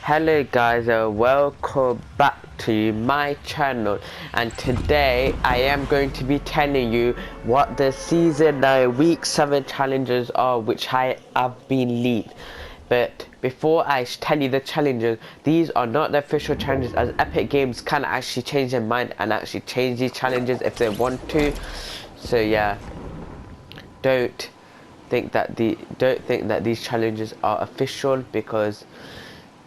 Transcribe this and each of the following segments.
Hello guys, welcome back to my channel, and today I am going to be telling you what the season 9 week 7 challenges are which have been leaked. But before I tell you the challenges, these are not the official challenges, as Epic Games can actually change their mind and actually change these challenges if they want to. So yeah, don't think that these challenges are official, because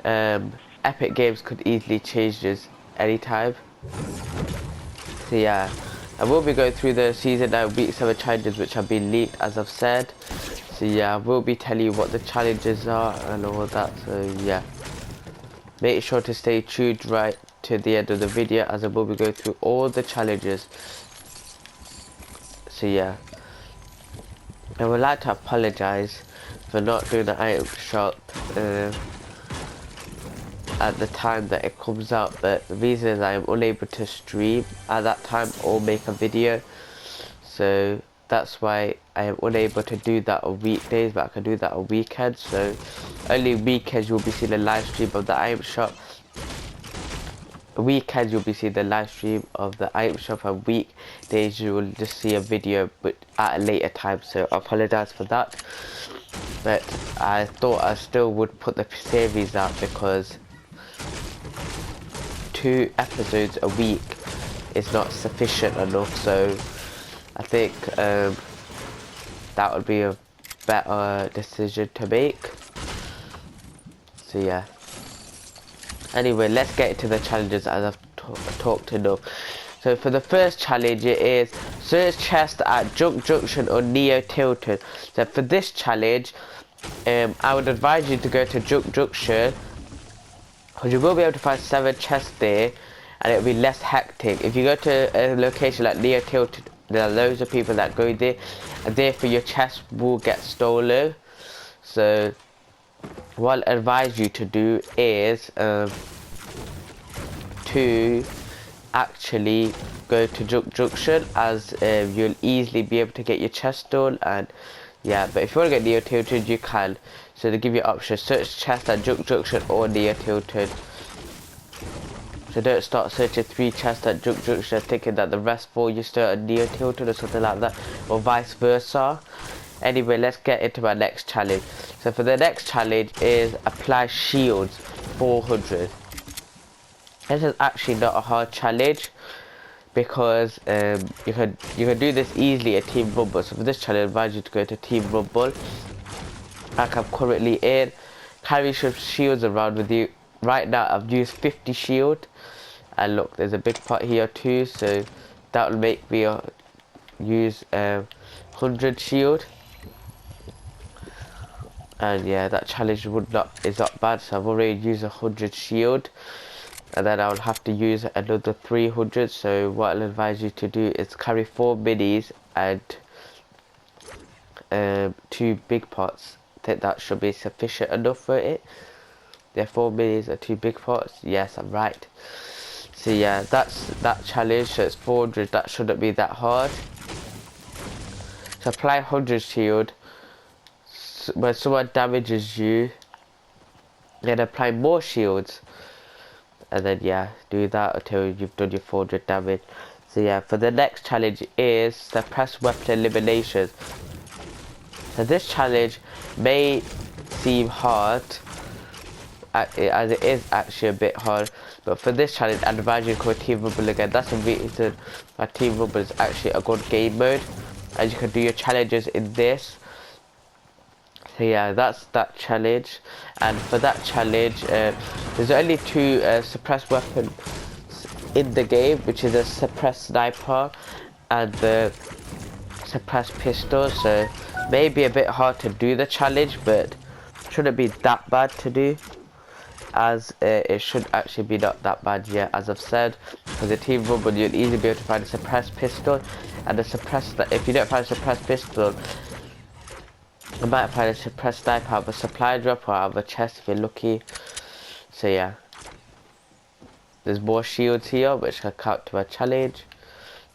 Epic Games could easily change this anytime. So yeah, I will be going through the season 9 week 7 challenges which have been leaked, as I've said. So yeah, I will be telling you what the challenges are and all that. So yeah, make sure to stay tuned right to the end of the video, as I will be going through all the challenges. So yeah, I would like to apologize for not doing the item shop at the time that it comes out, but the reason is I am unable to stream at that time or make a video, so that's why I am unable to do that on weekdays, but I can do that on weekends. So only weekends you'll be seeing a live stream of the item shop. Weekends you'll be seeing the live stream of the item shop, and weekdays you will just see a video but at a later time. So I apologize for that, but I thought I still would put the series out, because 2 episodes a week is not sufficient enough. So I think that would be a better decision to make. So yeah, anyway, let's get into the challenges, as I've talked enough. So for the first challenge, it is search chest at Junk Junction or Neo Tilted. So for this challenge, I would advise you to go to Junk Junction, because you will be able to find 7 chests there, and it'll be less hectic. If you go to a location like Neo Tilted, there are loads of people that go there, and therefore your chest will get stolen. So what I advise you to do is to actually go to Junk Junction, as you'll easily be able to get your chest stolen. And yeah, but if you want to get Neo Tilted, you can. So they give you options: search chest at Junk Junction or Neo Tilted. So don't start searching 3 chests at Junk Junction thinking that the rest 4 you start at Neo Tilted or something like that, or vice versa. Anyway, let's get into my next challenge. So for the next challenge is apply shields 400. This is actually not a hard challenge, because you can do this easily at Team Rumble. So for this challenge, I advise you to go to Team Rumble, like I'm currently in. Carry some shields around with you. Right now I've used 50 shield, and look, there's a big pot here too, so that will make me use 100 shield. And yeah, that challenge is not bad. So I've already used 100 shield, and then I'll have to use another 300. So what I'll advise you to do is carry 4 minis and 2 big pots. I think that should be sufficient enough for it. There 4 minis and 2 big pots. Yes, I'm right. So yeah, that's that challenge. So it's 400. That shouldn't be that hard. So apply 100 shield. When someone damages you, then apply more shields, and then yeah, do that until you've done your 400 damage. So yeah, for the next challenge is suppress weapon eliminations. So this challenge may seem hard, as it is actually a bit hard, but for this challenge I advise you to go Team Rumble again. That's the reason why Team Rumble is actually a good game mode, and you can do your challenges in this. So yeah, that's that challenge. And for that challenge, there's only 2 suppressed weapons in the game, which is a suppressed sniper and the suppressed pistol. So maybe a bit hard to do the challenge, but shouldn't be that bad to do, as it should actually be not that bad yet, as I've said. For the Team Rumble, you'll easily be able to find a suppressed pistol, and a suppressed, if you don't find a suppressed pistol, I might find a suppressed sniper out of a supply drop or out of a chest if you're lucky. So yeah, there's more shields here which can count to a challenge.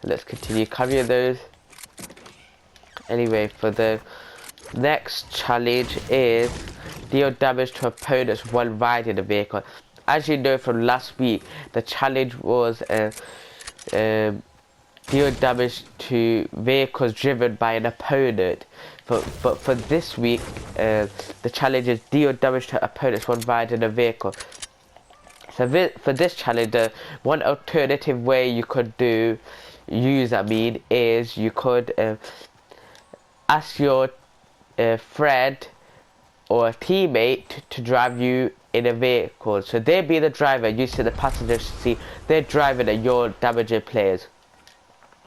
So let's continue carrying those. Anyway, for the next challenge is deal damage to opponents while riding a vehicle. As you know from last week, the challenge was deal damage to vehicles driven by an opponent. But for this week, the challenge is deal damage to opponents when riding a vehicle. So for this challenge, one alternative way you could use is you could ask your friend or a teammate to drive you in a vehicle. So they be the driver, you sit in the passenger seat, they're driving and you're damaging players.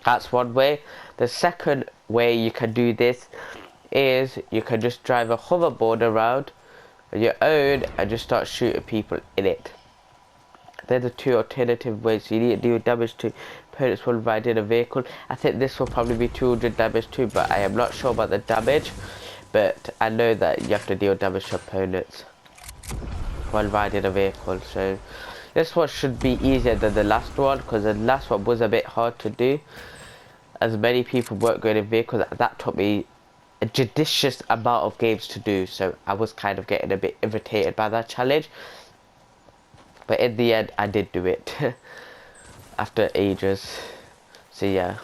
That's one way. The second way you can do this is you can just drive a hoverboard around on your own and just start shooting people in it. They're the two alternative ways. You need to deal damage to opponents while riding a vehicle. I think this will probably be 200 damage too, but I am not sure about the damage. But I know that you have to deal damage to opponents while riding a vehicle. So this one should be easier than the last one, because the last one was a bit hard to do. As many people weren't going in vehicles, that took me a judicious amount of games to do. So I was kind of getting a bit irritated by that challenge. But in the end, I did do it after ages. So yeah.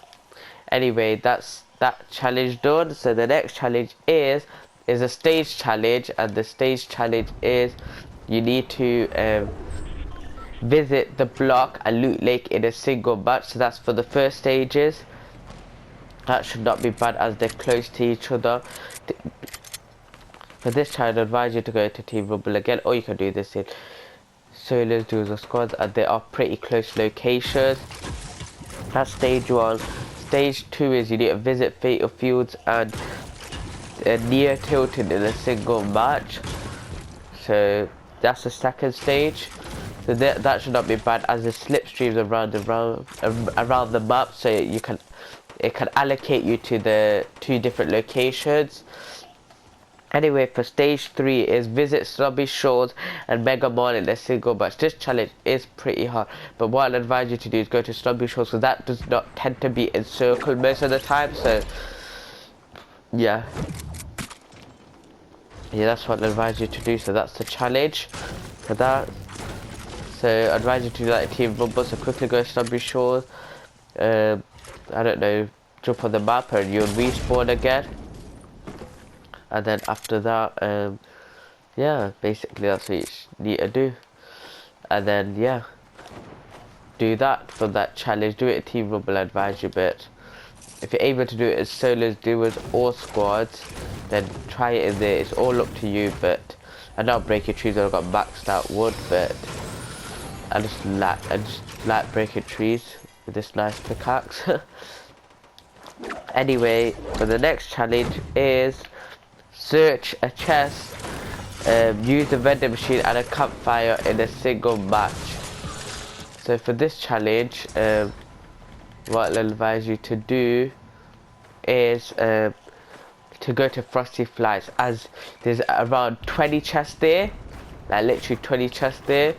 Anyway, that's that challenge done. So the next challenge is a stage challenge, and the stage challenge is you need to visit the block and loot lake in a single match. So that's for the first stages. That should not be bad as they're close to each other. For this challenge, I advise you to go to Team Rumble again, or you can do this in solos, duos or squads, and they are pretty close locations. That's stage 1. Stage 2 is you need to visit fatal fields and near tilting in a single match. So that's the second stage. So that should not be bad, as the slipstreams around the map, so it can allocate you to the 2 different locations. Anyway, for stage 3 is visit Snobby Shores and Mega Mall in a single match. This challenge is pretty hard, but what I'd advise you to do is go to Snobby Shores, because that does not tend to be encircled most of the time. So yeah, that's what I'd advise you to do. So that's the challenge for that. So I'd advise you to do that in Team Rumble. So quickly go to Snobby Shores, I don't know, jump on the map and you'll respawn again. And then after that, yeah, basically that's what you need to do. And then, yeah, do that for that challenge. Do it in Team Rumble, I advise you, but if you're able to do it as solos, duos, or squads, then try it in there. It's all up to you, but I don't break your trees. I've got maxed out wood, but I just like breaking trees with this nice pickaxe. Anyway, for the next challenge is search a chest, use a vending machine and a campfire in a single match. So for this challenge, what I'll advise you to do is to go to Frosty Flies, as there's around 20 chests there, like literally 20 chests there.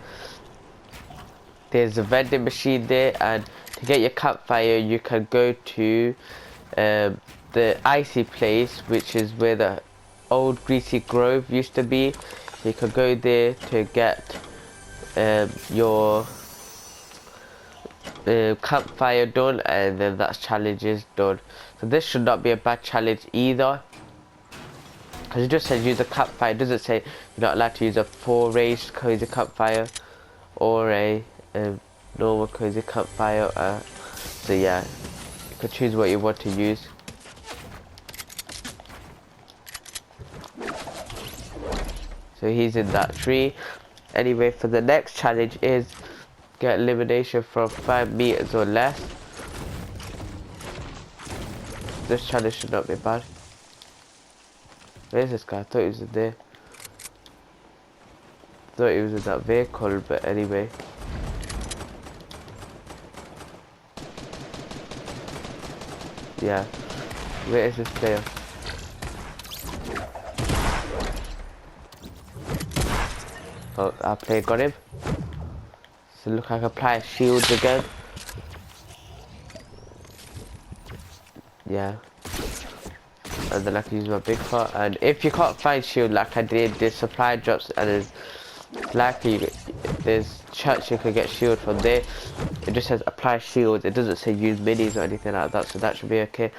There's a vending machine there, and to get your campfire you can go to the icy place, which is where the old Greasy Grove used to be. So you could go there to get your campfire done, and then that challenge is done. So this should not be a bad challenge either, because it just says use a campfire. It doesn't say you're not allowed to use a 4-range cozy campfire or a normal cozy campfire. So yeah, you could choose what you want to use. So he's in that tree. Anyway, for the next challenge is get elimination from 5 meters or less. This challenge should not be bad. Where's this guy? I thought he was in there. I thought he was in that vehicle, but anyway. Yeah. Where is this player? Oh, our player got him. So look, I can apply shields again. Yeah. and then I can use my big pot. And if you can't find shield like I did, there's supply drops and there's likely there's church you can get shield from there. It just says apply shields, it doesn't say use minis or anything like that, so that should be okay.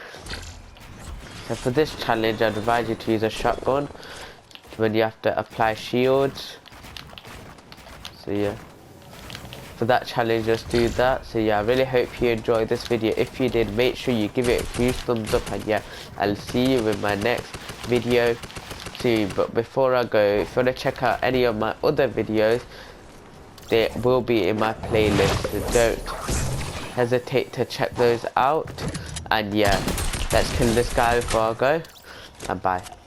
So for this challenge I'd advise you to use a shotgun when you have to apply shields. So yeah, for that challenge just do that. So yeah, I really hope you enjoyed this video. If you did, make sure you give it a huge thumbs up, and yeah, I'll see you in my next video soon. But before I go, if you want to check out any of my other videos, they will be in my playlist, so don't hesitate to check those out. And yeah, let's kill this guy before I go, and bye.